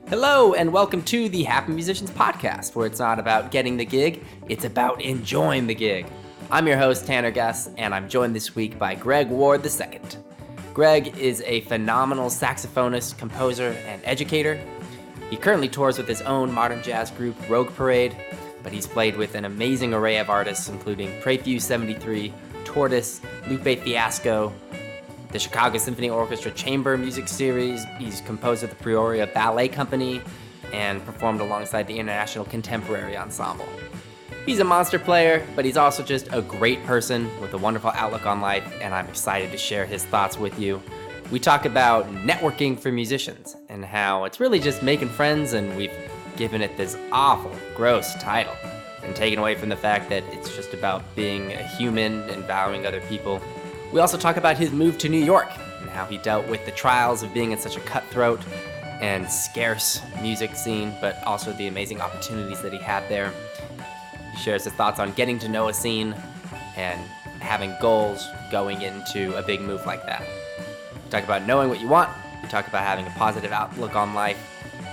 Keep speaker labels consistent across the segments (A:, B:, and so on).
A: Hello, and welcome to the Happy Musicians Podcast, where it's not about getting the gig, it's about enjoying the gig. I'm your host, Tanner Guss, and I'm joined this week by Greg Ward II. Greg is a phenomenal saxophonist, composer, and educator. He currently tours with his own modern jazz group, Rogue Parade, but he's played with an amazing array of artists, including Prefuse 73, Tortoise, Lupe Fiasco, the Chicago Symphony Orchestra Chamber Music Series. He's composed with the Peoria Ballet Company and performed alongside the International Contemporary Ensemble. He's a monster player, but he's also just a great person with a wonderful outlook on life, and I'm excited to share his thoughts with you. We talk about networking for musicians and how it's really just making friends, and we've given it this awful, gross title and taken away from the fact that it's just about being a human and valuing other people. We also talk about his move to New York and how he dealt with the trials of being in such a cutthroat and scarce music scene, but also the amazing opportunities that he had there. He shares his thoughts on getting to know a scene and having goals going into a big move like that. We talk about knowing what you want. We talk about having a positive outlook on life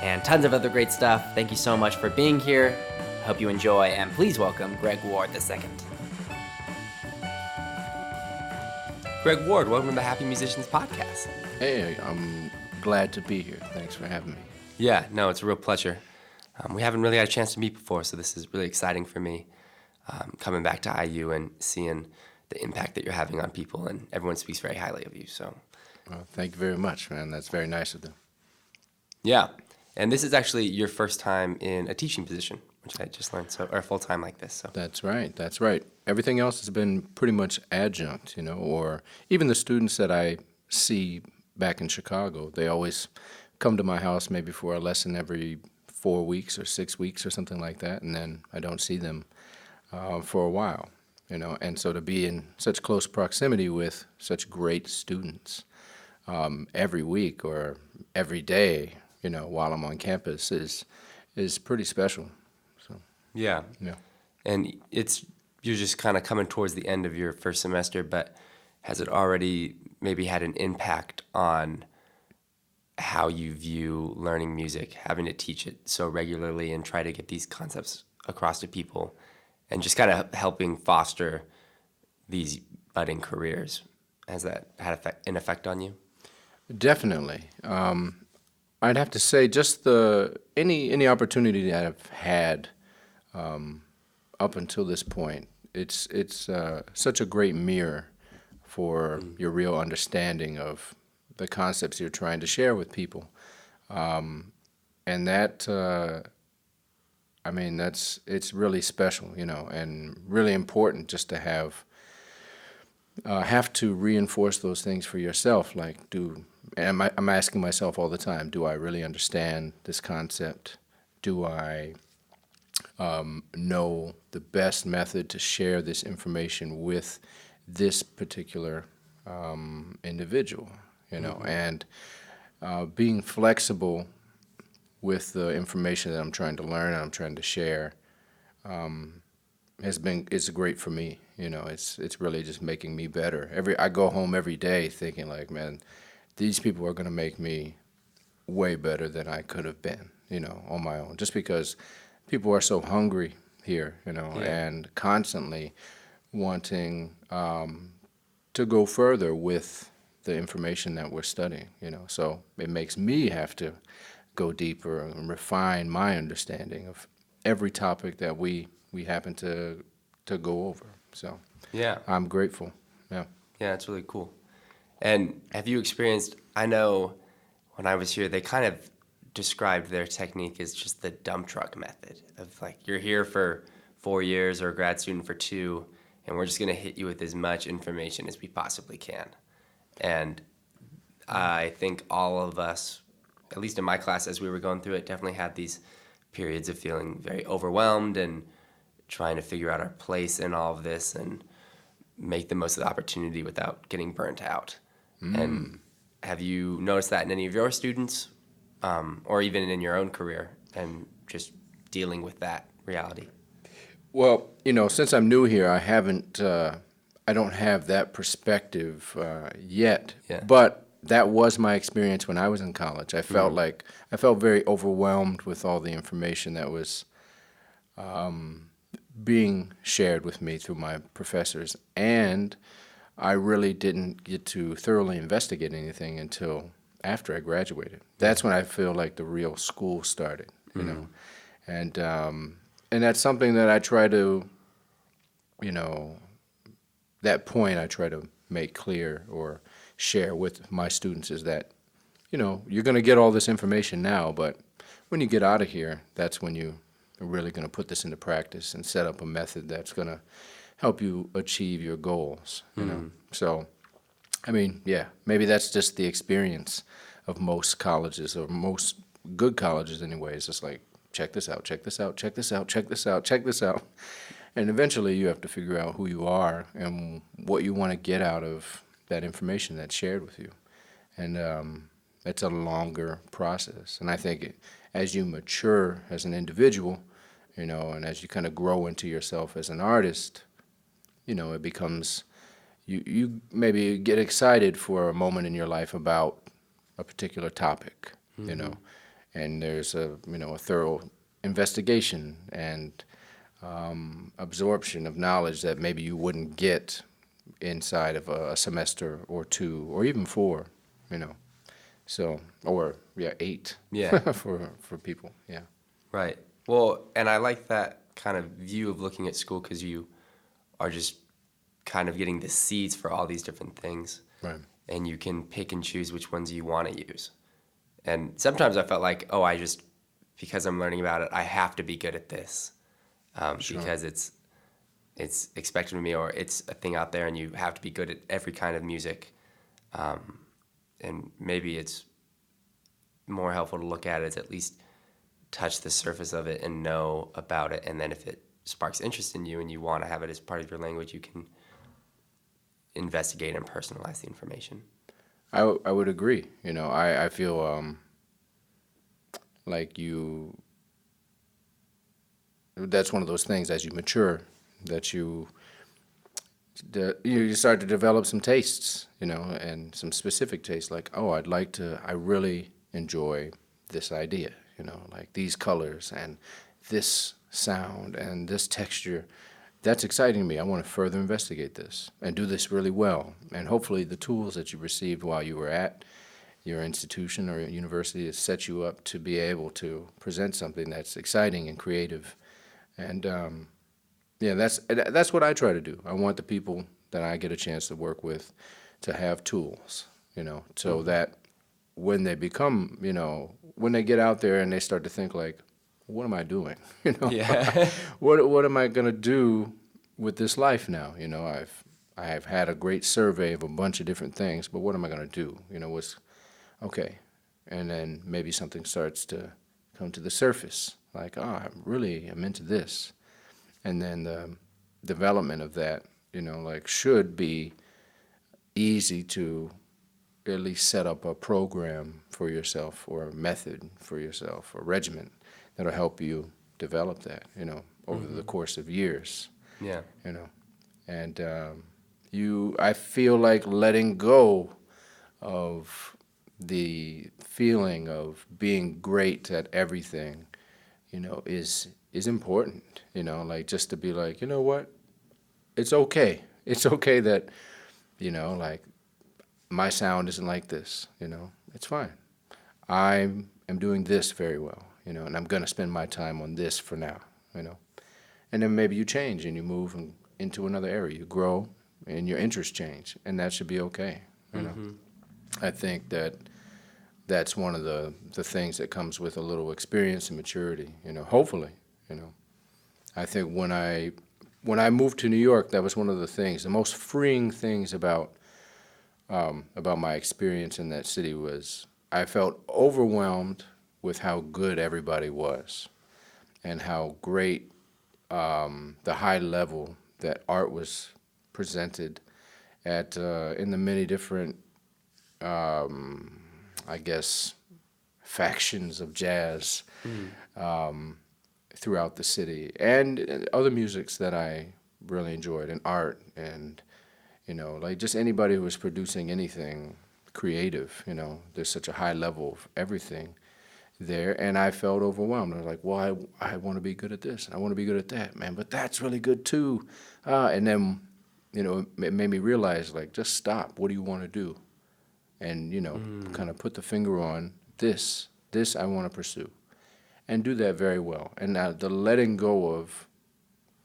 A: and tons of other great stuff. Thank you so much for being here. I hope you enjoy, and please welcome Greg Ward II. Greg Ward, welcome to the Happy Musicians Podcast.
B: Hey, I'm glad to be here. Thanks for having me.
A: Yeah, no, it's a real pleasure. We haven't really had a chance to meet before, so this is really exciting for me, coming back to IU and seeing the impact that you're having on people, and everyone speaks very highly of you. So,
B: Well, thank you very much, man. That's very nice of them.
A: Yeah, and this is actually your first time in a teaching position, which I just learned, or full-time like this. So
B: That's right. Everything else has been pretty much adjunct, or even the students that I see back in Chicago, they always come to my house maybe for a lesson every 4 weeks or 6 weeks or something like that, and then I don't see them for a while, and so to be in such close proximity with such great students every week or every day, while I'm on campus is pretty special. So
A: yeah. And you're just kind of coming towards the end of your first semester, but has it already maybe had an impact on how you view learning music, having to teach it so regularly and try to get these concepts across to people and just kind of helping foster these budding careers? Has that had an effect on you?
B: Definitely. I'd have to say just any opportunity that I've had up until this point, it's such a great mirror for your real understanding of the concepts you're trying to share with people, and that it's really special, and really important just to have to reinforce those things for yourself. I'm asking myself all the time, do I really understand this concept? Do I know the best method to share this information with this particular individual? And being flexible with the information that I'm trying to learn and I'm trying to share it's great for me. It's really just making me better. I go home every day thinking like, man, these people are going to make me way better than I could have been, on my own. Just because people are so hungry here, and constantly wanting to go further with the information that we're studying, So it makes me have to go deeper and refine my understanding of every topic that we happen to go over. So
A: yeah,
B: I'm grateful.
A: Yeah, it's really cool. And have you experienced, I know when I was here, they kind of described their technique as just the dump truck method of like, you're here for 4 years or a grad student for 2, and we're just going to hit you with as much information as we possibly can. And I think all of us, at least in my class as we were going through it, definitely had these periods of feeling very overwhelmed and trying to figure out our place in all of this and make the most of the opportunity without getting burnt out. And have you noticed that in any of your students, or even in your own career, and just dealing with that reality?
B: Well, since I'm new here, I don't have that perspective yet.
A: Yeah.
B: But that was my experience when I was in college. I felt I felt very overwhelmed with all the information that was being shared with me through my professors, and I really didn't get to thoroughly investigate anything until after I graduated. That's when I feel like the real school started, you know, and that's something that I try to, you know, that point I try to make clear or share with my students is that, you know, you're going to get all this information now, but when you get out of here, that's when you are really going to put this into practice and set up a method that's going to help you achieve your goals, you know. So, I mean, yeah, maybe that's just the experience of most colleges, or most good colleges anyways. It's like, check this out, check this out, check this out, check this out, check this out. And eventually you have to figure out who you are and what you want to get out of that information that's shared with you. And it's a longer process. And I think as you mature as an individual, you know, and as you kind of grow into yourself as an artist, you know, it becomes, you maybe get excited for a moment in your life about a particular topic, you know, and there's a, you know, a thorough investigation and absorption of knowledge that maybe you wouldn't get inside of a semester or two or even four, you know. So, or yeah, 8.
A: Yeah.
B: for people, yeah.
A: Right. Well, and I like that kind of view of looking at school because you are just kind of getting the seeds for all these different things.
B: Right.
A: And you can pick and choose which ones you want to use. And sometimes I felt like, oh, because I'm learning about it, I have to be good at this.
B: Sure.
A: Because it's expected of me, or it's a thing out there and you have to be good at every kind of music. And maybe it's more helpful to look at it as at least touch the surface of it and know about it. And then if it sparks interest in you and you want to have it as part of your language, you can investigate and personalize the information.
B: I would agree. You know, I feel like that's one of those things as you mature that you start to develop some tastes, you know, and some specific tastes like, oh, I really enjoy this idea, you know, like these colors and this sound and this texture. That's exciting to me. I want to further investigate this and do this really well. And hopefully the tools that you received while you were at your institution or university has set you up to be able to present something that's exciting and creative. And yeah, that's what I try to do. I want the people that I get a chance to work with to have tools, you know, so that when they become, you know, when they get out there and they start to think like, what am I doing? You know,
A: Yeah.
B: what am I gonna do with this life now? You know, I've had a great survey of a bunch of different things, but what am I gonna do? You know, okay, and then maybe something starts to come to the surface, like, oh, I'm into this, and then the development of that, you know, like should be easy to at least set up a program for yourself or a method for yourself, a regimen that'll help you develop that, you know, over the course of years.
A: Yeah.
B: You know, and I feel like letting go of the feeling of being great at everything, you know, is important, you know, like just to be like, you know what, it's okay. It's okay that, you know, like my sound isn't like this, you know, it's fine. I am doing this very well, you know, and I'm going to spend my time on this for now, you know. And then maybe you change and you move into another area. You grow and your interests change, and that should be okay, you know. I think that's one of the things that comes with a little experience and maturity, you know, hopefully, you know. I think when I moved to New York, that was one of the things, the most freeing things about my experience in that city was I felt overwhelmed with how good everybody was and how great the high level that art was presented at in the many different, I guess, factions of jazz throughout the city, and other musics that I really enjoyed, and art, and, you know, like just anybody who was producing anything creative. You know, there's such a high level of everything there, and I felt overwhelmed. I was like, well, I want to be good at this, and I want to be good at that, man, but that's really good too. And then, you know, it made me realize, like, just stop. What do you want to do? And, you know, kind of put the finger on this I want to pursue, and do that very well. And now the letting go of,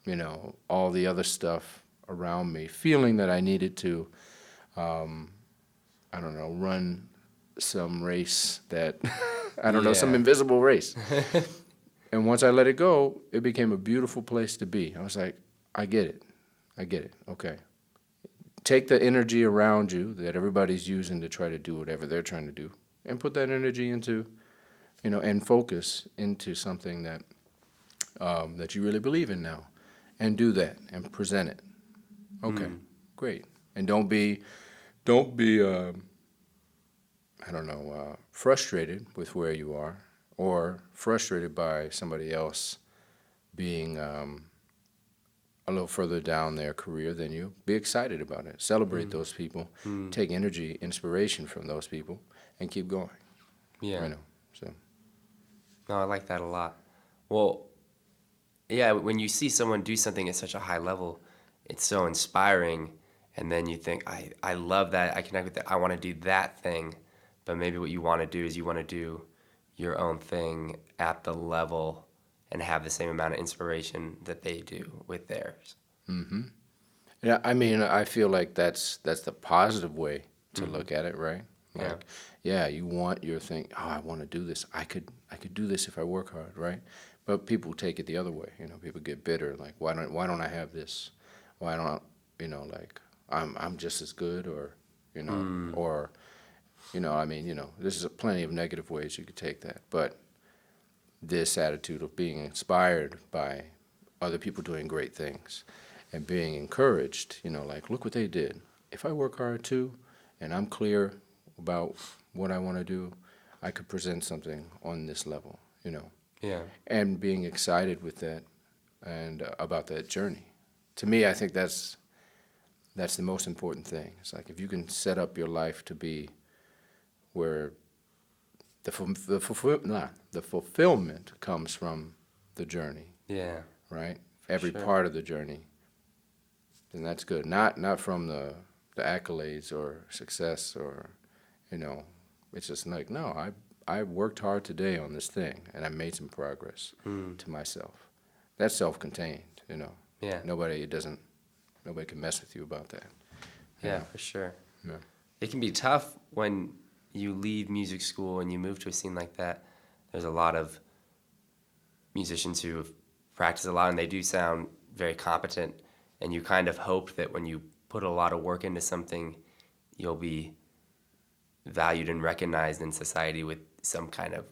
B: you know, all the other stuff around me, feeling that I needed to, I don't know, run some race that, I don't know, some invisible race. And once I let it go, it became a beautiful place to be. I was like, I get it. Okay. Take the energy around you that everybody's using to try to do whatever they're trying to do, and put that energy into, you know, and focus into something that that you really believe in now, and do that and present it. Okay, great. And don't be I don't know, frustrated with where you are, or frustrated by somebody else being a little further down their career than you. Be excited about it. Celebrate those people. Take energy, inspiration from those people, and keep going.
A: Yeah.
B: I know. So.
A: No, I like that a lot. Well, yeah, when you see someone do something at such a high level, it's so inspiring. And then you think, I love that. I connect with that. I want to do that thing. But maybe what you want to do is you want to do your own thing at the level and have the same amount of inspiration that they do with theirs.
B: Mm-hmm. Yeah, I mean, I feel like that's the positive way to look at it, right? Like, yeah, you want your thing. Oh, I want to do this. I could do this if I work hard, right? But people take it the other way. You know, people get bitter. Like, why don't I have this? Why don't, you know, like, I'm just as good, or, you know, or, you know, I mean, you know, there's plenty of negative ways you could take that. But this attitude of being inspired by other people doing great things, and being encouraged, you know, like, look what they did. If I work hard too, and I'm clear about what I want to do, I could present something on this level, you know.
A: Yeah.
B: And being excited with that, and about that journey. To me, I think that's the most important thing. It's like, if you can set up your life to be where the fulfillment comes from the journey.
A: Yeah.
B: Right? Every
A: Sure.
B: part of the journey. Then that's good. Not from the accolades or success, or, you know, it's just like, no, I worked hard today on this thing, and I made some progress to myself. That's self-contained, you know.
A: Yeah.
B: Nobody can mess with you about that.
A: Yeah, for sure.
B: Yeah.
A: It can be tough when you leave music school and you move to a scene like that. There's a lot of musicians who have practiced a lot, and they do sound very competent, and you kind of hope that when you put a lot of work into something, you'll be valued and recognized in society with some kind of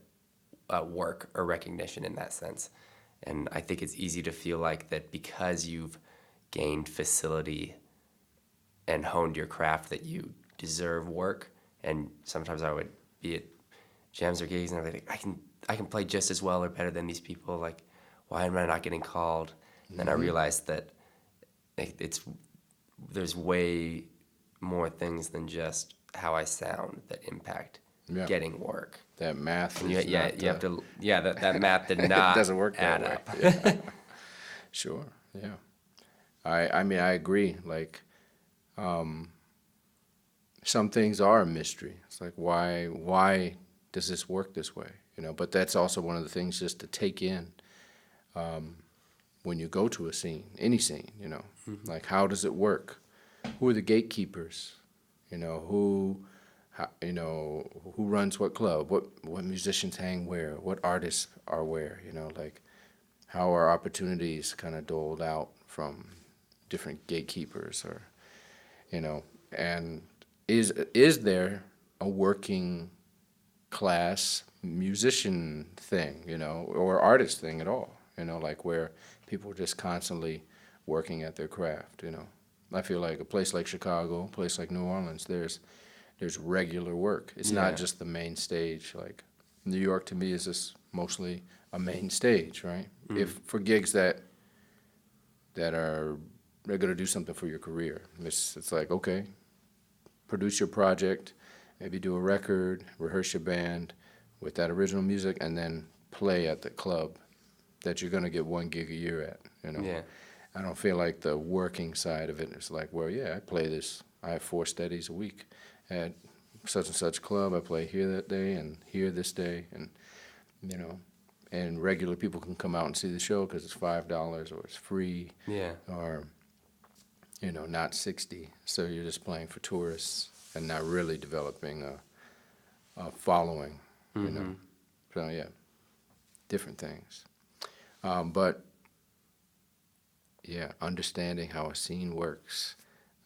A: work or recognition in that sense. And I think it's easy to feel like that because you've gained facility and honed your craft, that you deserve work. And sometimes I would be at jams or gigs and I'd be like, I can play just as well or better than these people. Like, why am I not getting called? And then I realized that there's way more things than just how I sound that impact getting work.
B: That math
A: And
B: is
A: you
B: not,
A: have to that math did not
B: doesn't work
A: add
B: that
A: up.
B: way. Yeah. Sure, yeah. I mean, I agree. Like, some things are a mystery. It's like, why does this work this way? You know, but that's also one of the things just to take in when you go to a scene, any scene, you know. Like, how does it work? Who are the gatekeepers? You know, who runs what club? What musicians hang where? What artists are where? You know, like, how are opportunities kind of doled out from different gatekeepers, or, you know, and is there a working class musician thing, you know, or artist thing at all, you know, like, where people are just constantly working at their craft, you know. I feel like a place like Chicago, a place like New Orleans, there's regular work. It's not just the main stage. Like, New York to me is just mostly a main stage, right? If for gigs that are, they're gonna do something for your career. It's like, okay, produce your project, maybe do a record, rehearse your band with that original music, and then play at the club that you're gonna get 1 gig a year at.
A: Yeah.
B: I don't feel like the working side of it is like, well, yeah, I play this. I have 4 steadies a week at such and such club. I play here that day and here this day, and you know, and regular people can come out and see the show because it's $5 or it's free.
A: Yeah.
B: Or not 60. So you're just playing for tourists and not really developing a following. So yeah, different things. But yeah, understanding how a scene works,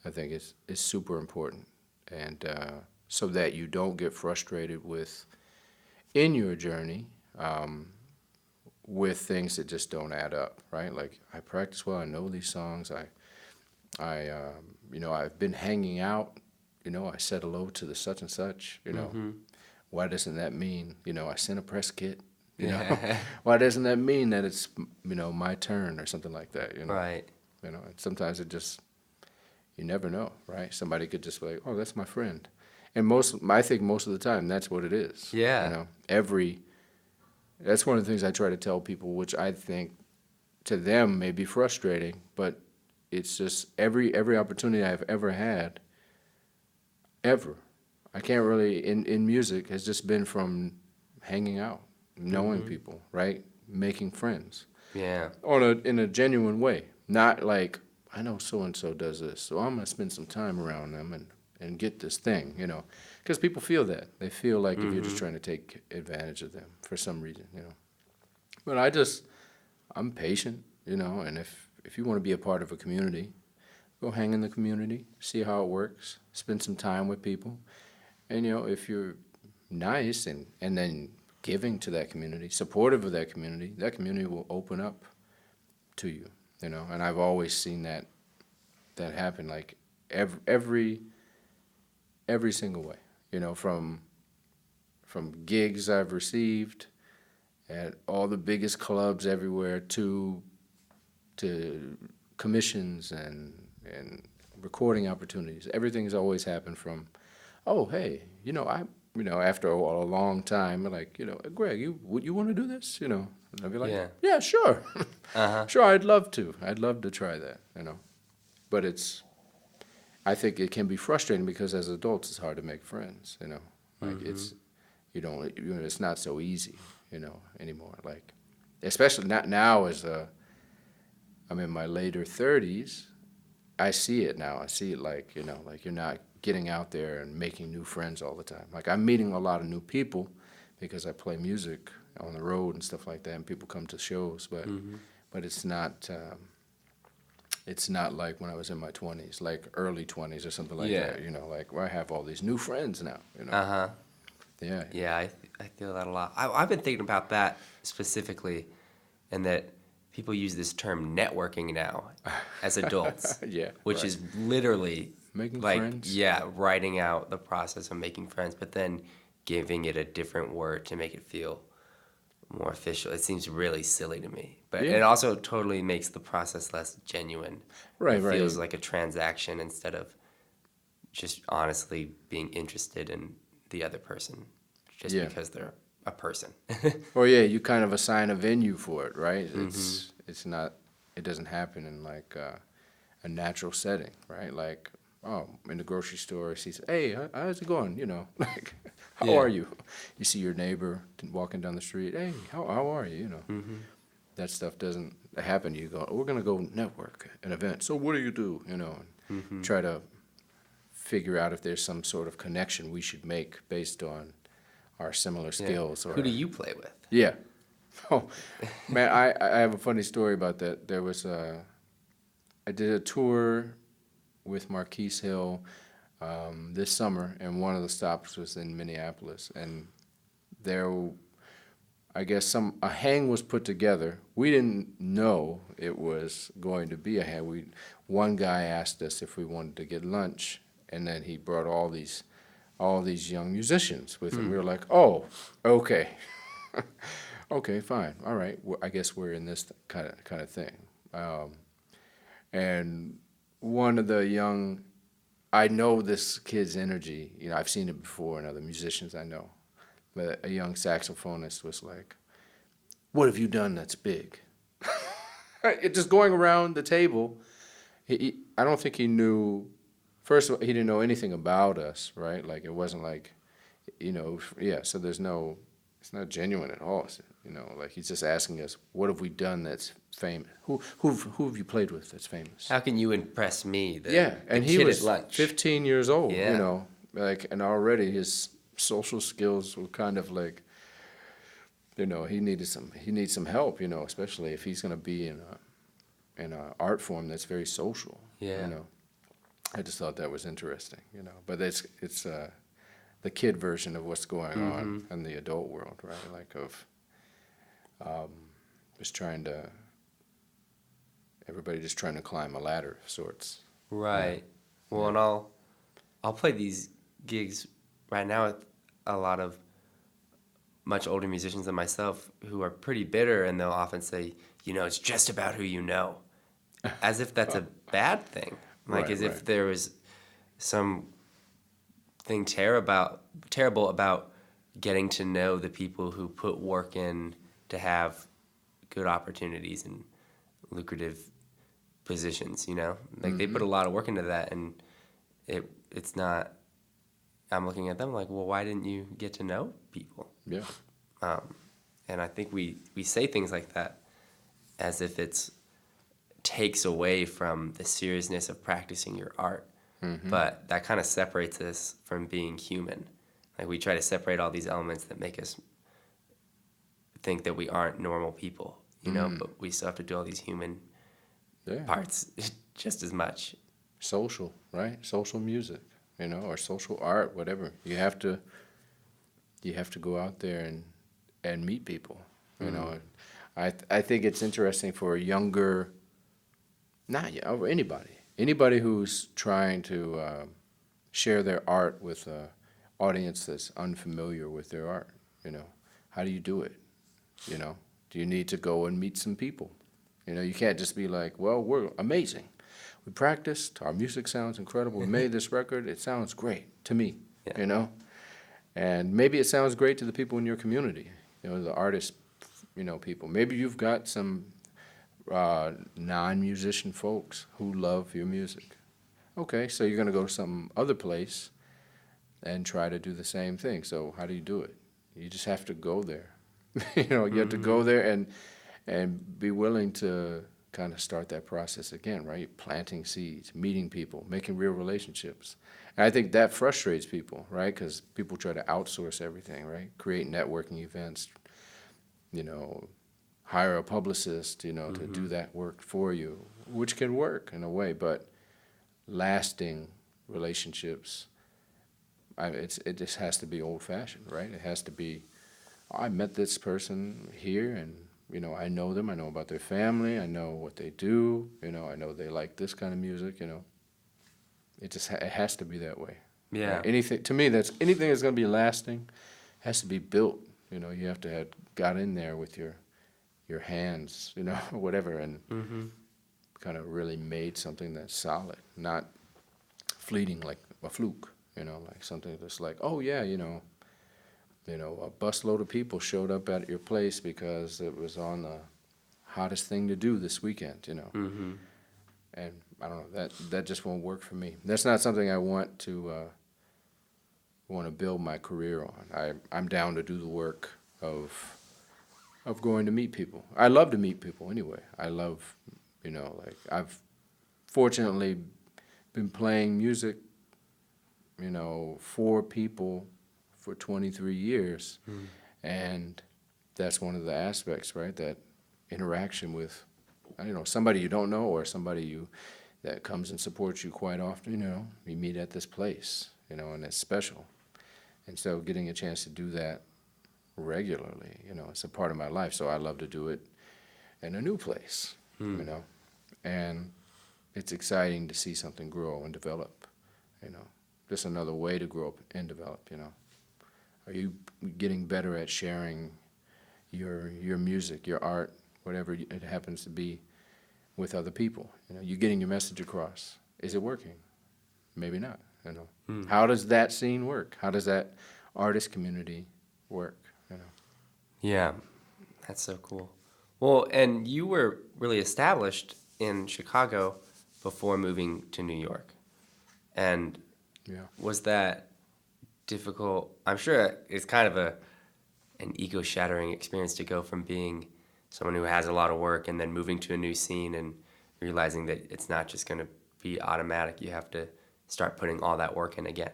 B: I think is super important, and so that you don't get frustrated in your journey with things that just don't add up, right? Like I practice well, I know these songs, I've been hanging out, I said hello to the such and such, why doesn't that mean, I sent a press kit, why doesn't that mean that it's, my turn or something like that,
A: Right.
B: And sometimes you never know, right? Somebody could just be like, oh, that's my friend. And I think most of the time that's what it is.
A: Yeah.
B: That's one of the things I try to tell people, which I think to them may be frustrating, but it's just every opportunity I've ever had, I can't really, in music, has just been from hanging out, knowing people, right? Making friends.
A: Yeah.
B: In a genuine way. Not like, I know so-and-so does this, so I'm going to spend some time around them and get this thing, Because people feel that. They feel like if you're just trying to take advantage of them for some reason, But I'm patient, and if you want to be a part of a community, go hang in the community, see how it works, spend some time with people. And, if you're nice and then giving to that community, supportive of that community will open up to you, And I've always seen that happen, like every single way, from gigs I've received at all the biggest clubs everywhere to commissions and recording opportunities. Everything's always happened from, oh, hey, after a long time, like, Greg, would you want to do this? And I'd be like, yeah, sure. Sure, I'd love to. I'd love to try that, But I think it can be frustrating because as adults, it's hard to make friends, Like it's not so easy, anymore. Like, especially not now I'm in my later 30s. I see it now. I see it like, like you're not getting out there and making new friends all the time. Like I'm meeting a lot of new people because I play music on the road and stuff like that, and people come to shows, but it's not like when I was in my 20s, like early 20s or something like that, like where I have all these new friends now, Yeah.
A: Yeah, I feel that a lot. I've been thinking about that specifically, and that people use this term networking now as adults.
B: Yeah.
A: Which
B: right.
A: is literally
B: making
A: like,
B: friends.
A: Yeah, writing out the process of making friends, but then giving it a different word to make it feel more official. It seems really silly to me, but it also totally makes the process less genuine.
B: Right,
A: it
B: right.
A: feels like a transaction instead of just honestly being interested in the other person just because they're a person.
B: Or you kind of assign a venue for it, right? It's not, it doesn't happen in like a natural setting, right? Like, oh, in the grocery store, she says, hey, how's it going? Like, how are you? You see your neighbor walking down the street, hey, how are you? That stuff doesn't happen. You go, we're going to go network an event. So what do you do? And try to figure out if there's some sort of connection we should make based on our similar skills. Or
A: who do you play with?
B: Yeah. Oh, man, I have a funny story about that. There was I did a tour with Marquise Hill this summer, and one of the stops was in Minneapolis. And there, I guess a hang was put together. We didn't know it was going to be a hang. One guy asked us if we wanted to get lunch, and then he brought all these young musicians with him. We were like, oh, okay. Okay, fine, all right. Well, I guess we're in this kind of thing. And one of the young I know this kid's energy. You know, I've seen it before in other musicians I know. But a young saxophonist was like, "What have you done that's big?" It just going around the table. I don't think he knew. First of all, he didn't know anything about us, right? Like it wasn't like, yeah. So there's no, it's not genuine at all. Like he's just asking us, "What have we done that's famous? Who have you played with that's famous?"
A: How can you impress me?
B: Yeah, and
A: the
B: he
A: kid
B: was
A: at lunch.
B: 15 years old.
A: Yeah.
B: Like, and already his social skills were kind of like, he needs some help. Especially if he's going to be in a art form that's very social.
A: Yeah.
B: I just thought that was interesting. But it's the kid version of what's going on in the adult world, right? Like of just everybody just trying to climb a ladder of sorts.
A: Right. Well, and I'll play these gigs right now with a lot of much older musicians than myself who are pretty bitter, and they'll often say, it's just about who you know, as if that's a bad thing. Like as if there was something terrible about getting to know the people who put work in to have good opportunities and lucrative positions, like they put a lot of work into that, and it's not. I'm looking at them like, well, why didn't you get to know people?
B: Yeah.
A: And I think we say things like that as if it's takes away from the seriousness of practicing your art, but that kind of separates us from being human. Like we try to separate all these elements that make us think that we aren't normal people, but we still have to do all these human parts just as much.
B: Social, right? Social music, or social art, whatever. You have to go out there and meet people, I think it's interesting for a younger, or anybody who's trying to share their art with an audience that's unfamiliar with their art. How do you do it? Do you need to go and meet some people? You can't just be like, well, we're amazing. We practiced. Our music sounds incredible. We made this record. It sounds great to me, And maybe it sounds great to the people in your community, the artists, people. Maybe you've got some non-musician folks who love your music. Okay, so you're going to go to some other place and try to do the same thing. So how do you do it? You just have to go there. You have to go there and be willing to kind of start that process again, right? Planting seeds, meeting people, making real relationships. And I think that frustrates people, right? Because people try to outsource everything, right? Create networking events, hire a publicist, to do that work for you, which can work in a way, but lasting relationships, it just has to be old-fashioned, right? It has to be, I met this person here, and I know them. I know about their family. I know what they do. I know they like this kind of music. It has to be that way.
A: Yeah.
B: Anything to me anything that's going to be lasting has to be built. You have to have got in there with your hands, or whatever, and kind of really made something that's solid, not fleeting like a fluke. Like something that's like, oh yeah, a busload of people showed up at your place because it was on the hottest thing to do this weekend, And I don't know, that just won't work for me. That's not something I want to build my career on. I'm down to do the work of going to meet people. I love to meet people anyway. I love, like I've fortunately been playing music, for people for 23 years. And that's one of the aspects, right? That interaction with, somebody you don't know or somebody that comes and supports you quite often, you meet at this place, and it's special. And so getting a chance to do that regularly, it's a part of my life. So I love to do it in a new place, and it's exciting to see something grow and develop, just another way to grow up and develop, Are you getting better at sharing your music, your art, whatever it happens to be, with other people? You getting your message across? Is it working? maybe not. How does that scene work? How does that artist community work?
A: Yeah, that's so cool. Well, and you were really established in Chicago before moving to New York. And
B: Yeah.
A: was that difficult? I'm sure it's kind of an ego-shattering experience to go from being someone who has a lot of work and then moving to a new scene and realizing that it's not just going to be automatic. You have to start putting all that work in again.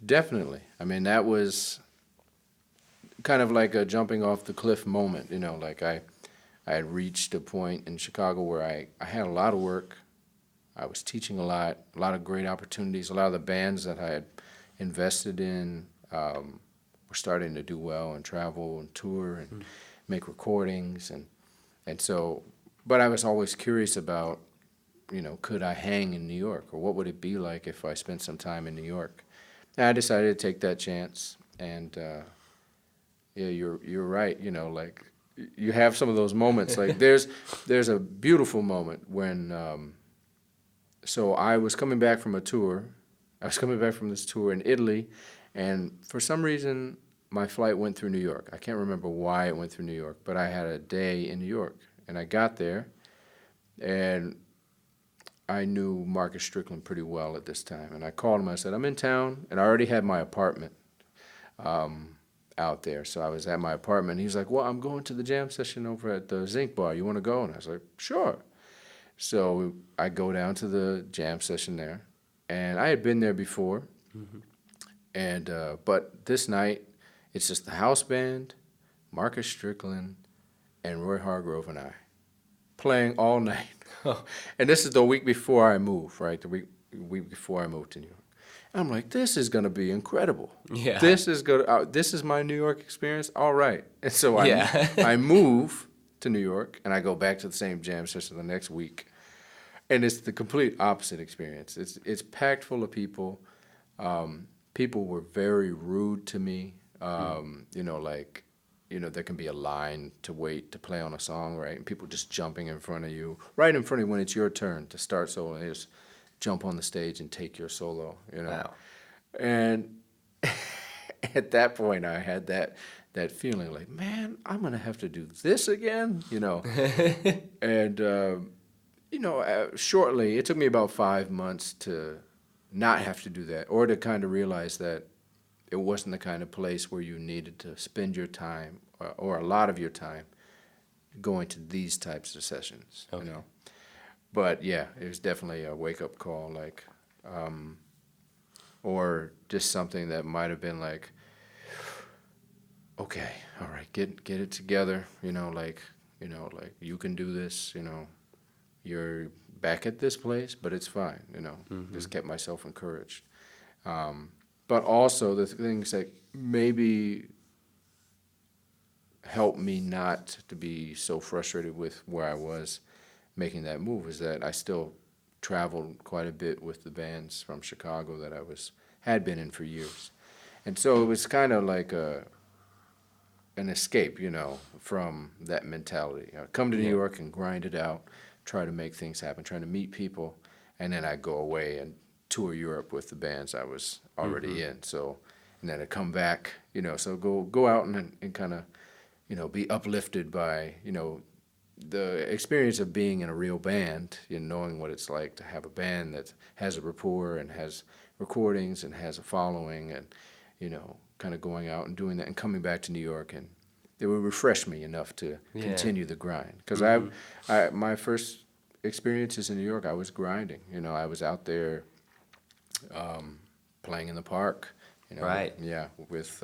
B: Definitely. I mean, that was kind of like a jumping off the cliff moment. Like I had reached a point in Chicago where I had a lot of work. I was teaching a lot of great opportunities. A lot of the bands that I had invested in were starting to do well and travel and tour and make recordings. And so, but I was always curious about, could I hang in New York, or what would it be like if I spent some time in New York? And I decided to take that chance. And yeah, you're right. Like you have some of those moments. Like there's a beautiful moment when. So I was coming back from a tour. I was coming back from this tour in Italy, and for some reason my flight went through New York. I can't remember why it went through New York, but I had a day in New York, and I got there, and I knew Marcus Strickland pretty well at this time, and I called him. I said, I'm in town, and I already had my apartment out there, so I was at my apartment. He was like, well, I'm going to the jam session over at the Zinc Bar. You want to go? And I was like, sure. So I go down to the jam session there, and I had been there before, and but this night it's just the house band, Marcus Strickland, and Roy Hargrove and I playing all night. And this is the week before I moved, right? The week before I moved to New York. And I'm like, this is gonna be incredible.
A: Yeah.
B: This is my New York experience. All right. And so I move to New York, and I go back to the same jam session the next week, and it's the complete opposite experience. It's packed full of people. People were very rude to me. There can be a line to wait to play on a song, right? And people just jumping in front of you, right in front of you when it's your turn to start solo, and they just jump on the stage and take your solo.
A: Wow.
B: And at that point, I had that feeling like, man, I'm going to have to do this again, And, shortly, it took me about 5 months to not have to do that, or to kind of realize that it wasn't the kind of place where you needed to spend your time or a lot of your time going to these types of sessions,
A: Okay.
B: But yeah, it was definitely a wake-up call, or just something that might have been like, okay, all right, get it together, like you can do this, you're back at this place, but it's fine, just kept myself encouraged. But also the things that maybe helped me not to be so frustrated with where I was making that move is that I still traveled quite a bit with the bands from Chicago that I had been in for years. And so it was kind of like an escape, from that mentality. I come to New York and grind it out, try to make things happen, trying to meet people, and then I go away and tour Europe with the bands I was already in. So, and then I come back, so go out and kind of, be uplifted by, the experience of being in a real band, knowing what it's like to have a band that has a rapport and has recordings and has a following, and, kind of going out and doing that and coming back to New York, and it would refresh me enough to continue the grind. Because my first experiences in New York, I was grinding. I was out there playing in the park.
A: Right.
B: Yeah, with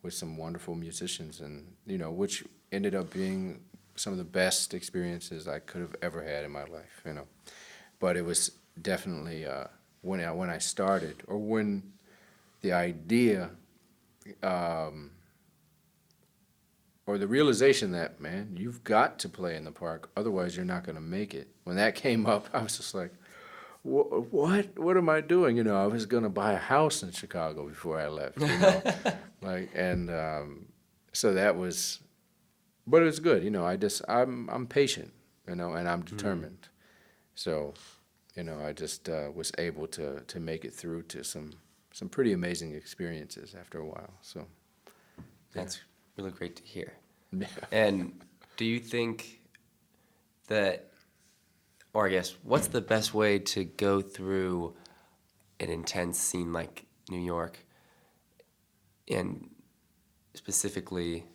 B: some wonderful musicians, and which ended up being some of the best experiences I could have ever had in my life. But it was definitely when I started, or when the idea or the realization that, man, you've got to play in the park, otherwise you're not going to make it. When that came up, I was just like, what am I doing? I was going to buy a house in Chicago before I left, so that was, but it was good. I'm patient, and I'm determined. So I just was able to make it through to some pretty amazing experiences after a while. So
A: That's really great to hear.
B: yeah.
A: And do you think that, or I guess, what's the best way to go through an intense scene like New York? And specifically,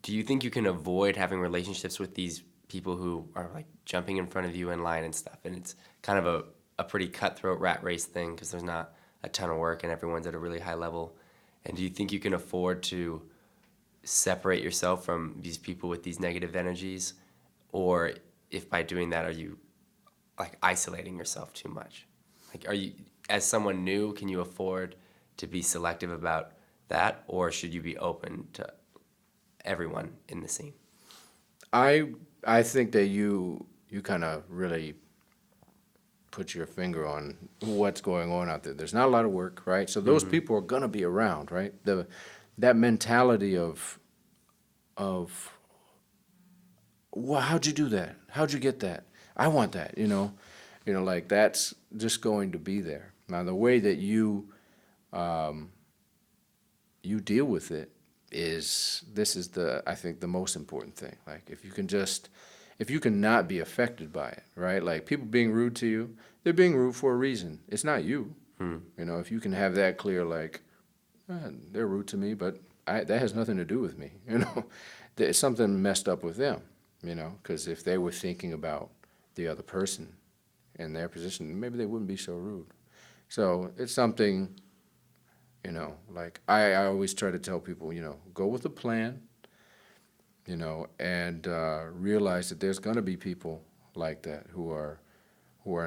A: do you think you can avoid having relationships with these people who are like jumping in front of you in line and stuff? And it's kind of a pretty cutthroat rat race thing because there's not a ton of work and everyone's at a really high level. And do you think you can afford to separate yourself from these people with these negative energies? Or if by doing that, are you like isolating yourself too much? Like, are you, as someone new, can you afford to be selective about that? Or should you be open to everyone in the scene?
B: I think that you kind of really put your finger on what's going on out there. There's not a lot of work, right? So those people are gonna be around, right? That mentality of well, how'd you do that? How'd you get that? I want that, like that's just going to be there. Now the way that you deal with it is I think the most important thing. Like if you can not be affected by it, right? Like people being rude to you, they're being rude for a reason. It's not you. If you can have that clear, like they're rude to me, but that has nothing to do with me. There's something messed up with them. Because if they were thinking about the other person in their position, maybe they wouldn't be so rude. So it's something. Like I always try to tell people, go with a plan, and realize that there's going to be people like that who are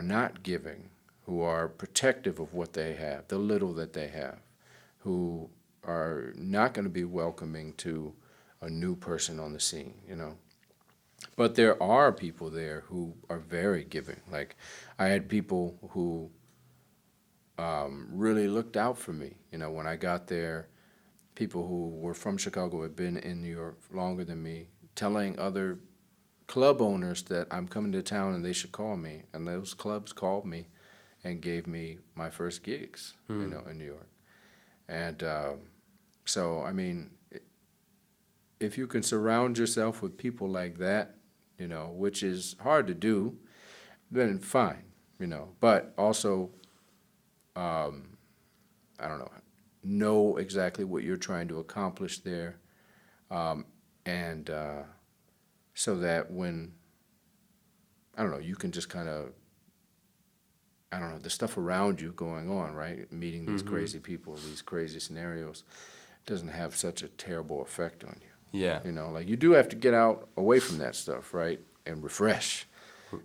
B: not giving, who are protective of what they have, the little that they have, who are not going to be welcoming to a new person on the scene, But there are people there who are very giving. Like I had people who really looked out for me. When I got there, people who were from Chicago had been in New York longer than me, telling other club owners that I'm coming to town and they should call me. And those clubs called me and gave me my first gigs, in New York. And so, I mean, if you can surround yourself with people like that, which is hard to do, then fine, But also, I don't know exactly what you're trying to accomplish there, and so that when, I don't know, you can just kind of, I don't know, the stuff around you going on, right? Meeting these crazy people, these crazy scenarios, doesn't have such a terrible effect on you.
A: Yeah.
B: Like you do have to get out away from that stuff, right? And refresh,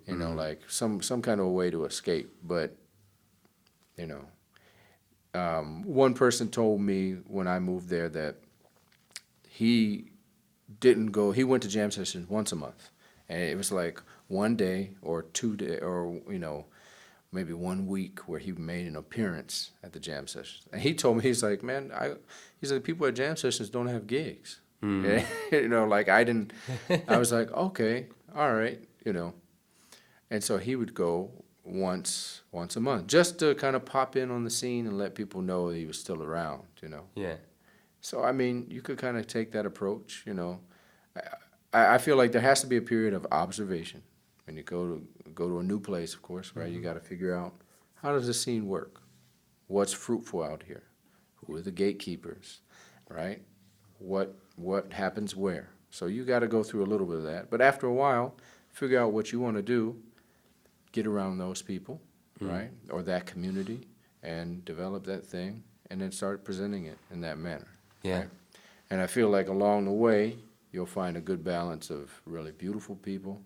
B: like some kind of a way to escape. But, one person told me when I moved there that he went to jam sessions once a month. And it was like one day or 2 days or, maybe 1 week where he made an appearance at the jam sessions. And he told me, he's like, man, he's like, people at jam sessions don't have gigs. Like I was like, okay, all right, And so he would go once a month just to kind of pop in on the scene and let people know that he was still around,
A: Yeah.
B: So, I mean, you could kind of take that approach, I feel like there has to be a period of observation. When you go to a new place, of course, right? You got to figure out, how does the scene work? What's fruitful out here? Who are the gatekeepers, right? What happens where? So you got to go through a little bit of that. But after a while, figure out what you want to do, get around those people, right? Or that community, and develop that thing, and then start presenting it in that manner.
A: Yeah.
B: Right? And I feel like along the way, you'll find a good balance of really beautiful people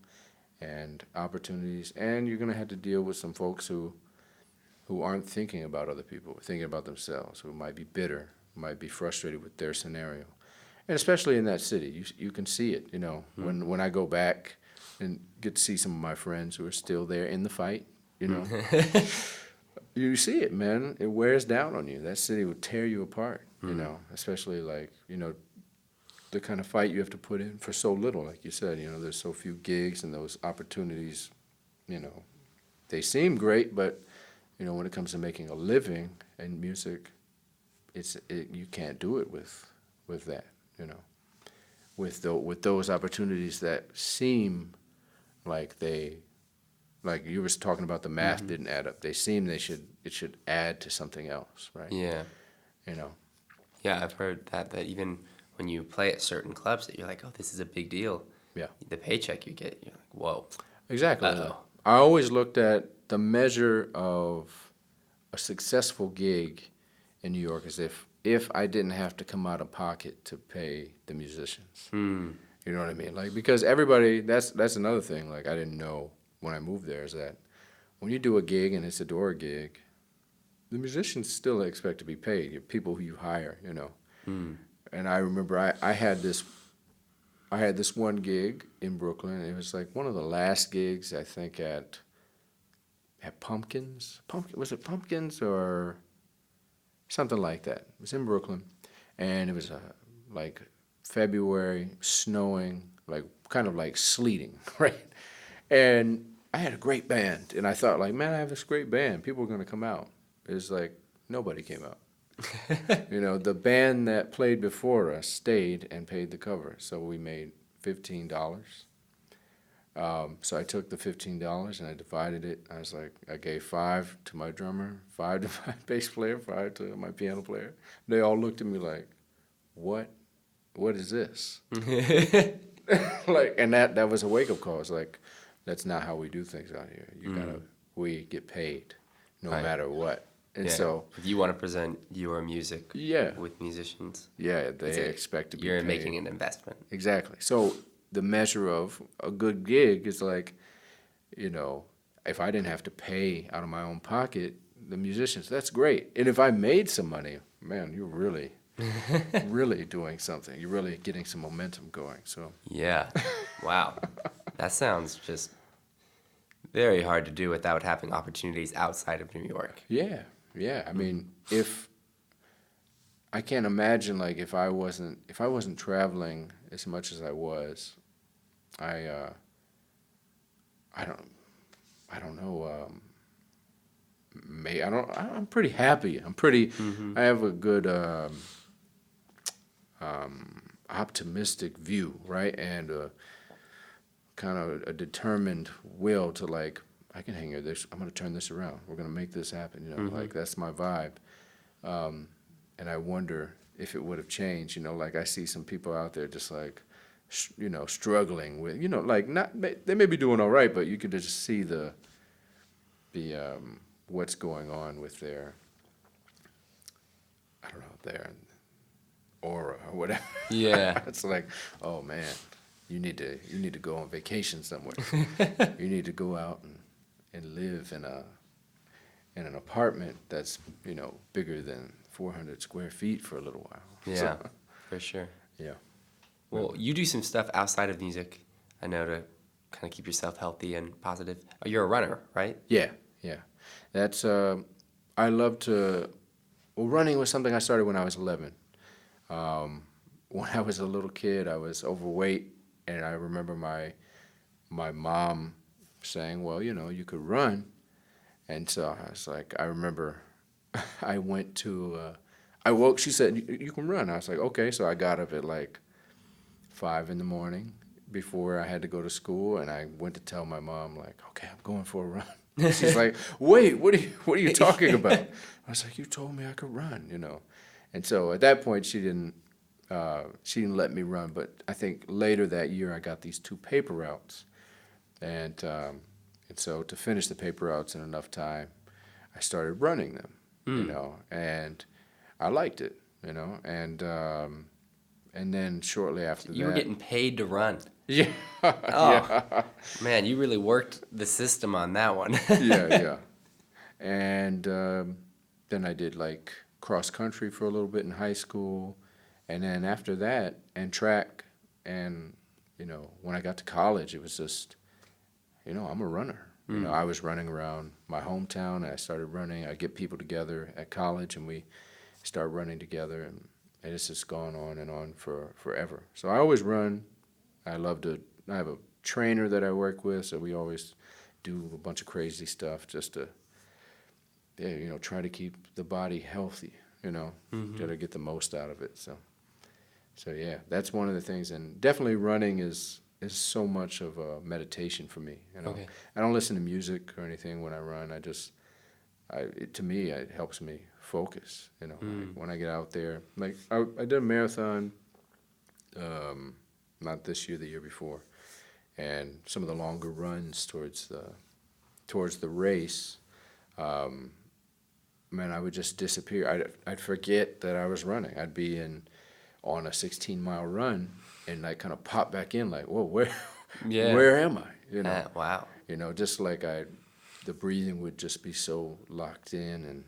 B: and opportunities, and you're going to have to deal with some folks who aren't thinking about other people, thinking about themselves, who might be bitter, might be frustrated with their scenario. And especially in that city, you can see it, when I go back and get to see some of my friends who are still there in the fight, you see it, man. It wears down on you. That city will tear you apart, especially like, the kind of fight you have to put in for so little, like you said, there's so few gigs and those opportunities, they seem great, but when it comes to making a living in music, you can't do it with that, with those opportunities that seem like like you was talking about, the math didn't add up. They seem it should add to something else, right?
A: Yeah. Yeah, I've heard that even when you play at certain clubs, that you're like, oh, this is a big deal.
B: Yeah.
A: The paycheck you get, you're like, whoa.
B: Exactly.
A: Uh-oh.
B: I always looked at the measure of a successful gig in New York as if I didn't have to come out of pocket to pay the musicians. You know what I mean? Like, because everybody, that's another thing, like, I didn't know when I moved there, is that when you do a gig and it's a door gig, the musicians still expect to be paid. You're people who you hire, And I remember I had this one gig in Brooklyn. It was like one of the last gigs, I think, at Pumpkins. Was it Pumpkins or something like that? It was in Brooklyn, and it was like February, snowing, like kind of like sleeting, right? And I had a great band, and I thought, like, man, I have this great band. People are going to come out. It was like nobody came out. The band that played before us stayed and paid the cover, so we made $15. So I took the $15 and I divided it. I was like, I gave $5 to my drummer, $5 to my bass player, $5 to my piano player. They all looked at me like, what is this? Like, and that was a wake-up call. It's like, that's not how we do things out here. We get paid no matter what. And so,
A: if you want to present your music with musicians,
B: they expect to be paid.
A: You're making an investment.
B: Exactly. So the measure of a good gig is like, if I didn't have to pay out of my own pocket, the musicians, that's great. And if I made some money, man, you're really, really doing something. You're really getting some momentum going. So
A: yeah, wow, that sounds just very hard to do without having opportunities outside of New York.
B: Yeah. I mean, I can't imagine, like, if I wasn't traveling as much as I was, I don't know. I'm pretty happy. I have a good optimistic view, right, and kind of a determined will to, like, I can hang here. I'm going to turn this around. We're going to make this happen. Like, that's my vibe. And I wonder if it would have changed. Like, I see some people out there just like, struggling with, like, they may be doing all right, but you could just see the what's going on with their, I don't know, their aura or whatever.
A: Yeah.
B: It's like, oh man, you need to go on vacation somewhere. You need to go out and live in an apartment that's bigger than 400 square feet for a little while.
A: Yeah, for sure.
B: Yeah.
A: Well, you do some stuff outside of music, I know, to kind of keep yourself healthy and positive. Oh, you're a runner, right?
B: Yeah. That's I love to. Well, running was something I started when I was 11. When I was a little kid, I was overweight, and I remember my mom saying, well, you could run. And so I was like, I remember I went to, I woke, she said, you can run. I was like, okay. So I got up at like 5 in the morning before I had to go to school, and I went to tell my mom, like, okay, I'm going for a run. She's like, wait, what are you talking about? I was like, you told me I could run, And so at that point, she didn't let me run. But I think later that year, I got these 2 paper routes. And so to finish the paper routes in enough time, I started running them, and I liked it, and then shortly after that.
A: You were getting paid to run.
B: Yeah.
A: Oh,
B: yeah.
A: Man, you really worked the system on that one.
B: Yeah. And then I did like cross country for a little bit in high school, and then after that, and track, and when I got to college, it was just, I'm a runner. I was running around my hometown, and I started running. I get people together at college, and we start running together, and it's just gone on and on for forever. So I always run. I have a trainer that I work with, so we always do a bunch of crazy stuff just to, try to keep the body healthy, try to get the most out of it. So yeah, that's one of the things. And definitely running is so much of a meditation for me.
A: Okay.
B: I don't listen to music or anything when I run. To me, it helps me focus. Like when I get out there, like I did a marathon, not this year, the year before, and some of the longer runs towards the race, man, I would just disappear. I'd forget that I was running. I'd be on a 16-mile run and like kind of pop back in like, whoa, where am I?
A: Wow.
B: Just like the breathing would just be so locked in, and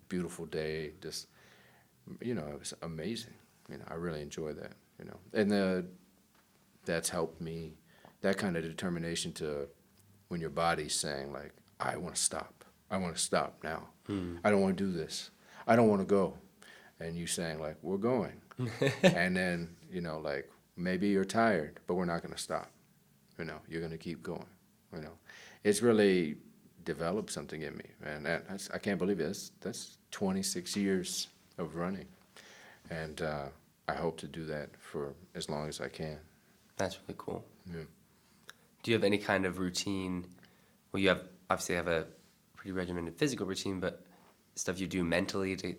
B: beautiful day, just it was amazing. I really enjoy that. And that's helped me, that kind of determination to when your body's saying like, I want to stop now. I don't want to do this, I don't want to go, and you saying like, we're going. And then like maybe you're tired, but we're not going to stop. You're going to keep going. It's really developed something in me, man. I can't believe it. That's 26 years of running, and I hope to do that for as long as I can.
A: That's really cool.
B: Yeah.
A: Do you have any kind of routine? Well, you obviously have a pretty regimented physical routine, but stuff you do mentally to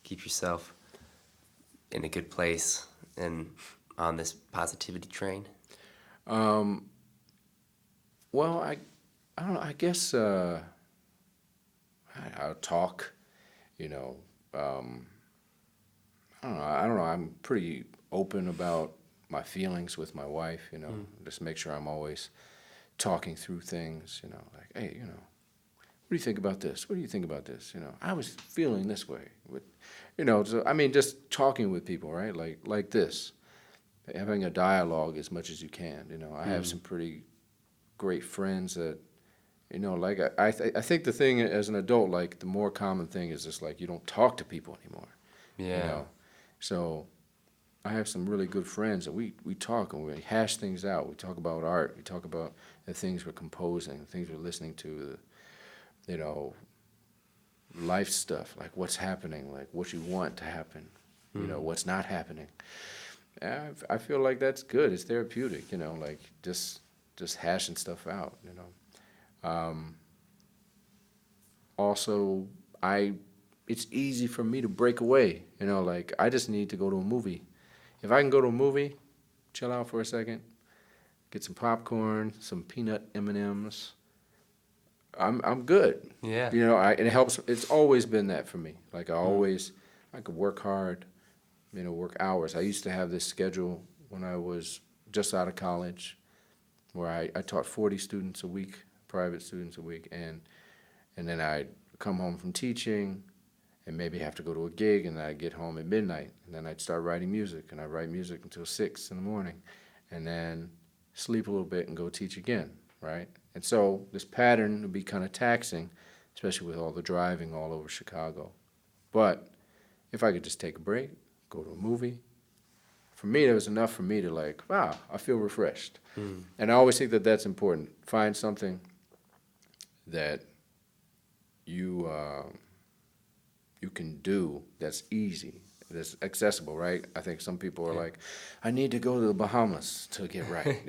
A: keep yourself in a good place and on this positivity train?
B: Well, I don't know. I guess I'll talk. I don't know. I'm pretty open about my feelings with my wife. Just make sure I'm always talking through things. Like, hey, what do you think about this? What do you think about this? I was feeling this way. So, I mean, just talking with people, right? Like this, having a dialogue as much as you can. I have some pretty great friends that, like I think the thing as an adult, like the more common thing is just like you don't talk to people anymore.
A: Yeah.
B: So I have some really good friends that we talk and we hash things out. We talk about art. We talk about the things we're composing, the things we're listening to, life stuff, like what's happening, like what you want to happen, what's not happening. I feel like that's good. It's therapeutic, like just hashing stuff out, Also, it's easy for me to break away, like I just need to go to a movie. If I can go to a movie, chill out for a second, get some popcorn, some peanut M&Ms, I'm good.
A: Yeah.
B: And it helps. It's always been that for me. Like I could work hard, work hours. I used to have this schedule when I was just out of college, where I taught 40 students a week, private students a week, and then I'd come home from teaching, and maybe have to go to a gig, and then I'd get home at midnight, and then I'd start writing music, and I'd write music until 6 in the morning, and then sleep a little bit and go teach again, right? And so this pattern would be kind of taxing, especially with all the driving all over Chicago. But if I could just take a break, go to a movie, for me, that was enough for me to like, wow, I feel refreshed. And I always think that that's important. Find something that you can do that's easy, that's accessible, right? I think some people are like, I need to go to the Bahamas to get right,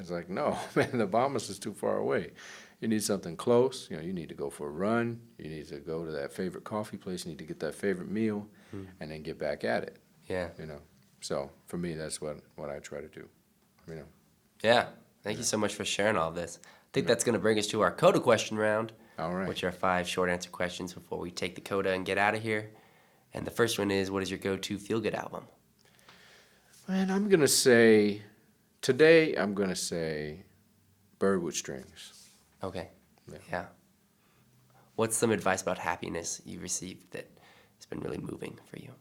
B: It's like, no, man, the Bahamas is too far away. You need something close. You need to go for a run. You need to go to that favorite coffee place. You need to get that favorite meal, and then get back at it.
A: Yeah.
B: So for me, that's what I try to do.
A: Yeah. Thank you so much for sharing all this. I think that's going to bring us to our CODA question round.
B: All right.
A: Which are 5 short answer questions before we take the CODA and get out of here. And the first one is, what is your go-to feel-good album?
B: Man, today I'm going to say Bird with Strings.
A: Okay. Yeah. What's some advice about happiness you received that has been really moving for you?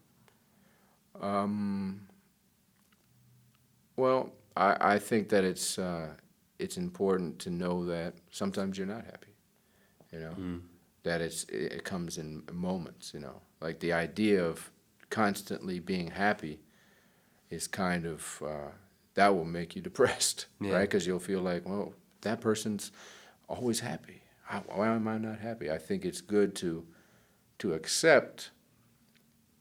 B: Well, I think that it's important to know that sometimes you're not happy, that it comes in moments, like the idea of constantly being happy is kind of, that will make you depressed, right? Because you'll feel like, well, that person's always happy. Why am I not happy? I think it's good to accept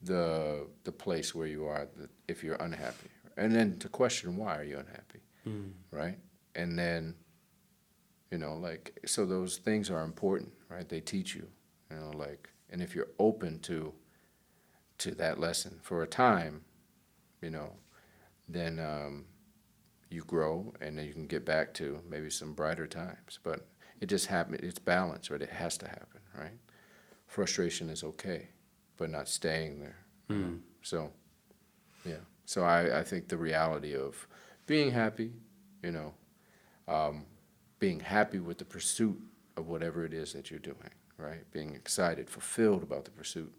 B: the place where you are if you're unhappy, and then to question why are you unhappy, right? And then, like, so those things are important, right? They teach you, like, and if you're open to that lesson for a time, then you grow, and then you can get back to maybe some brighter times. But it just happens. It's balance, right? It has to happen, right? Frustration is okay, but not staying there. So, yeah. So I think the reality of being happy, being happy with the pursuit of whatever it is that you're doing, right? Being excited, fulfilled about the pursuit,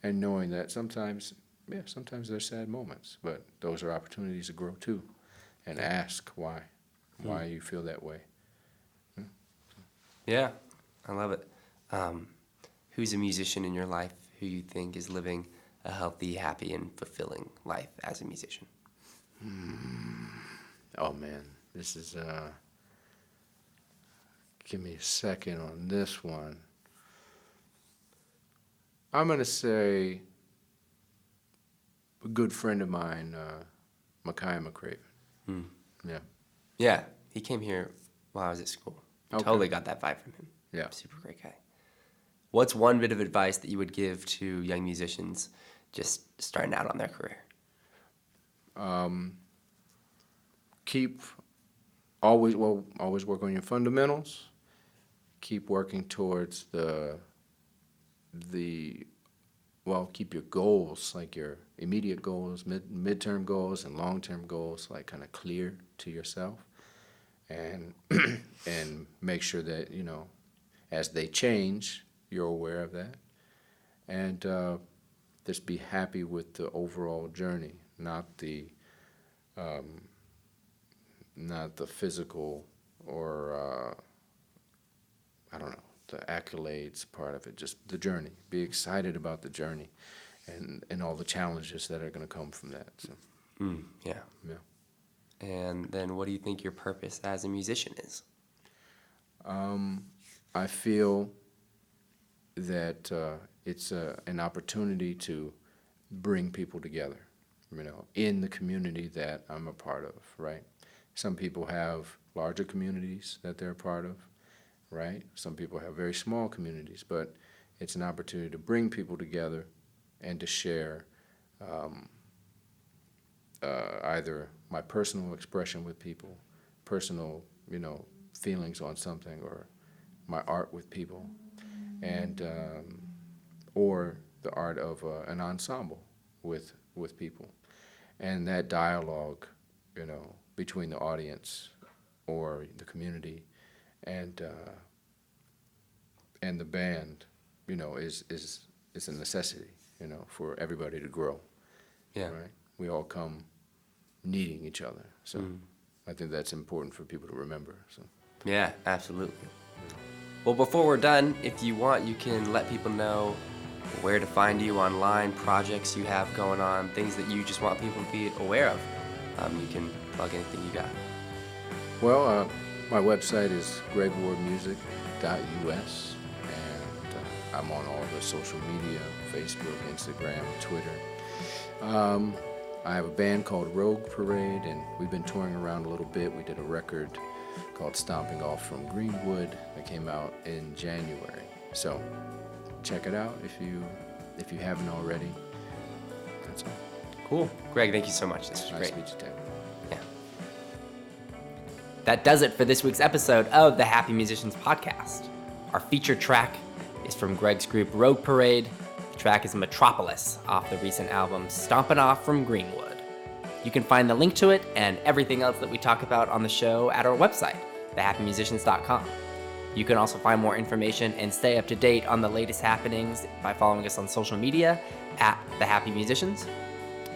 B: and knowing that sometimes there's sad moments, but those are opportunities to grow too, and ask why you feel that way.
A: Yeah, I love it. Who's a musician in your life who you think is living a healthy, happy, and fulfilling life as a musician?
B: Oh man, this is give me a second on this one. I'm gonna say a good friend of mine, Micaiah McCraven. Yeah.
A: Yeah, he came here while I was at school.
B: Okay.
A: Totally got that vibe from him.
B: Yeah.
A: Super great guy. What's one bit of advice that you would give to young musicians just starting out on their career?
B: Always work on your fundamentals. Keep working towards keep your goals, like your immediate goals, midterm goals, and long-term goals, like kind of clear to yourself, and and make sure that as they change, you're aware of that, and just be happy with the overall journey, not the physical or I don't know, the accolades part of it, just the journey. Be excited about the journey and all the challenges that are going to come from that. So.
A: Yeah. And then what do you think your purpose as a musician is?
B: I feel that it's an opportunity to bring people together, in the community that I'm a part of, right? Some people have larger communities that they're a part of, right? Some people have very small communities, but it's an opportunity to bring people together and to share either my personal expression with people, personal, feelings on something, or my art with people, and or the art of an ensemble with people, and that dialogue, between the audience or the community and the band, is a necessity, for everybody to grow.
A: Yeah.
B: Right. We all come needing each other, so I think that's important for people to remember. So.
A: Yeah, absolutely. Well, before we're done, if you want, you can let people know where to find you online, projects you have going on, things that you just want people to be aware of. You can plug anything you got.
B: Well, my website is gregwardmusic.us, and I'm on all the social media, Facebook, Instagram, Twitter. I have a band called Rogue Parade, and we've been touring around a little bit. We did a record called Stomping Off from Greenwood that came out in January. So check it out if you haven't already. That's all.
A: Cool. Greg, thank you so much. This was
B: Nice
A: great.
B: to meet you, Tanner.
A: Yeah. That does it for this week's episode of the Happy Musicians Podcast. Our featured track is from Greg's group Rogue Parade. The track is Metropolis off the recent album Stompin' Off from Greenwood. You can find the link to it and everything else that we talk about on the show at our website, thehappymusicians.com. You can also find more information and stay up to date on the latest happenings by following us on social media at The Happy Musicians.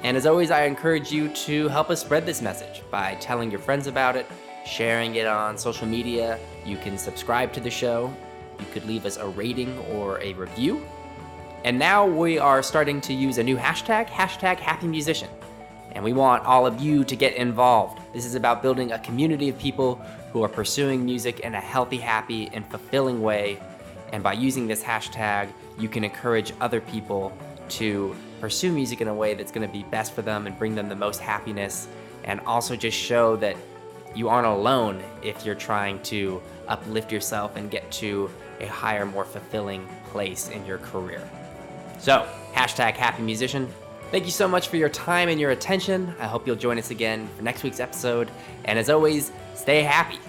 A: And as always, I encourage you to help us spread this message by telling your friends about it, sharing it on social media. You can subscribe to the show. You could leave us a rating or a review. And now we are starting to use a new hashtag, #HappyMusician. And we want all of you to get involved. This is about building a community of people who are pursuing music in a healthy, happy, and fulfilling way. And by using this hashtag, you can encourage other people to pursue music in a way that's going to be best for them and bring them the most happiness, and also just show that you aren't alone if you're trying to uplift yourself and get to a higher, more fulfilling place in your career. So, hashtag Happy Musician. Thank you so much for your time and your attention. I hope you'll join us again for next week's episode. And as always, stay happy.